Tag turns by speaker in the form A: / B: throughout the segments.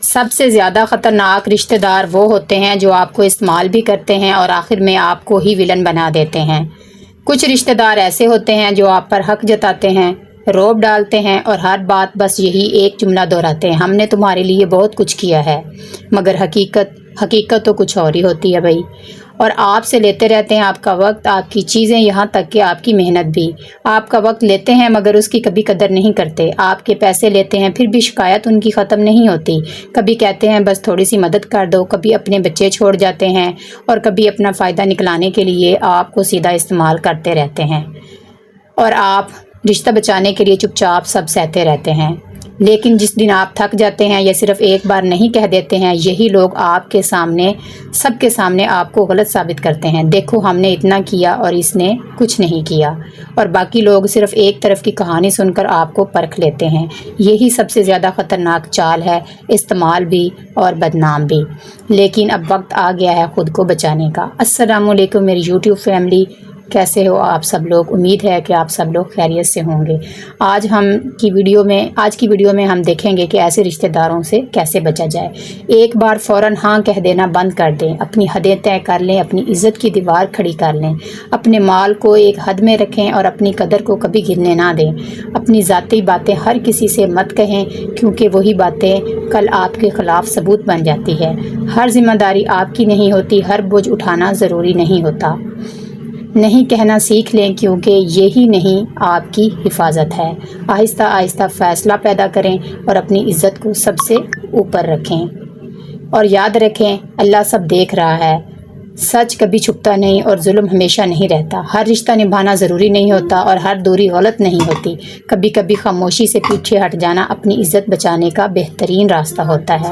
A: سب سے زیادہ خطرناک رشتہ دار وہ ہوتے ہیں جو آپ کو استعمال بھی کرتے ہیں اور آخر میں آپ کو ہی ولن بنا دیتے ہیں۔ کچھ رشتہ دار ایسے ہوتے ہیں جو آپ پر حق جتاتے ہیں، رعب ڈالتے ہیں اور ہر بات بس یہی ایک جملہ دہراتے ہیں، ہم نے تمہارے لیے بہت کچھ کیا ہے، مگر حقیقت تو کچھ اور ہی ہوتی ہے بھائی۔ اور آپ سے لیتے رہتے ہیں آپ کا وقت، آپ کی چیزیں، یہاں تک کہ آپ کی محنت بھی۔ آپ کا وقت لیتے ہیں مگر اس کی کبھی قدر نہیں کرتے۔ آپ کے پیسے لیتے ہیں پھر بھی شکایت ان کی ختم نہیں ہوتی۔ کبھی کہتے ہیں بس تھوڑی سی مدد کر دو، کبھی اپنے بچے چھوڑ جاتے ہیں اور کبھی اپنا فائدہ نکلانے کے لیے آپ کو سیدھا استعمال کرتے رہتے ہیں، اور آپ رشتہ بچانے کے لیے چپ چاپ سب سہتے رہتے ہیں۔ لیکن جس دن آپ تھک جاتے ہیں یا صرف ایک بار نہیں کہہ دیتے ہیں، یہی لوگ آپ کے سامنے، سب کے سامنے آپ کو غلط ثابت کرتے ہیں۔ دیکھو ہم نے اتنا کیا اور اس نے کچھ نہیں کیا، اور باقی لوگ صرف ایک طرف کی کہانی سن کر آپ کو پرکھ لیتے ہیں۔ یہی سب سے زیادہ خطرناک چال ہے، استعمال بھی اور بدنام بھی۔ لیکن اب وقت آ گیا ہے خود کو بچانے کا۔ السلام علیکم میری یوٹیوب فیملی، کیسے ہو آپ سب لوگ؟ امید ہے کہ آپ سب لوگ خیریت سے ہوں گے۔ آج کی ویڈیو میں ہم دیکھیں گے کہ ایسے رشتہ داروں سے کیسے بچا جائے۔ ایک بار فوراً ہاں کہہ دینا بند کر دیں، اپنی حدیں طے کر لیں، اپنی عزت کی دیوار کھڑی کر لیں، اپنے مال کو ایک حد میں رکھیں اور اپنی قدر کو کبھی گرنے نہ دیں۔ اپنی ذاتی باتیں ہر کسی سے مت کہیں، کیونکہ وہی باتیں کل آپ کے خلاف ثبوت بن جاتی ہے۔ ہر ذمہ داری آپ کی نہیں ہوتی، ہر بوجھ اٹھانا ضروری نہیں ہوتا۔ نہیں کہنا سیکھ لیں، کیونکہ یہی نہیں آپ کی حفاظت ہے۔ آہستہ آہستہ فیصلہ پیدا کریں اور اپنی عزت کو سب سے اوپر رکھیں، اور یاد رکھیں اللہ سب دیکھ رہا ہے۔ سچ کبھی چھپتا نہیں اور ظلم ہمیشہ نہیں رہتا۔ ہر رشتہ نبھانا ضروری نہیں ہوتا اور ہر دوری غلط نہیں ہوتی۔ کبھی کبھی خاموشی سے پیچھے ہٹ جانا اپنی عزت بچانے کا بہترین راستہ ہوتا ہے۔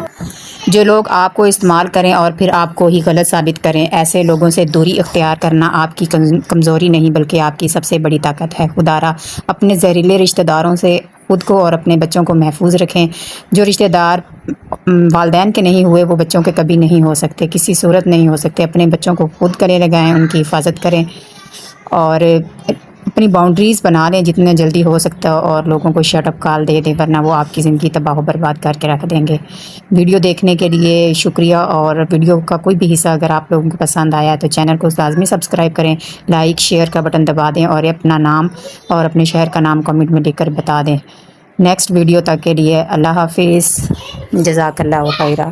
A: جو لوگ آپ کو استعمال کریں اور پھر آپ کو ہی غلط ثابت کریں، ایسے لوگوں سے دوری اختیار کرنا آپ کی کمزوری نہیں بلکہ آپ کی سب سے بڑی طاقت ہے۔ خدا را اپنے زہریلے رشتہ داروں سے خود کو اور اپنے بچوں کو محفوظ رکھیں۔ جو رشتہ دار والدین کے نہیں ہوئے وہ بچوں کے کبھی نہیں ہو سکتے، کسی صورت نہیں ہو سکتے۔ اپنے بچوں کو خود گلے لگائیں، ان کی حفاظت کریں اور اپنی باؤنڈریز بنا لیں جتنا جلدی ہو سکتا ہے، اور لوگوں کو شٹ اپ کال دے دیں، ورنہ وہ آپ کی زندگی تباہ و برباد کر کے رکھ دیں گے۔ ویڈیو دیکھنے کے لیے شکریہ، اور ویڈیو کا کوئی بھی حصہ اگر آپ لوگوں کو پسند آیا تو چینل کو لازمی سبسکرائب کریں، لائک شیئر کا بٹن دبا دیں اور اپنا نام اور اپنے شہر کا نام کمنٹ میں لکھ کر بتا دیں۔ نیکسٹ ویڈیو تک کے لیے اللہ حافظ، جزاک اللہ خیرہ۔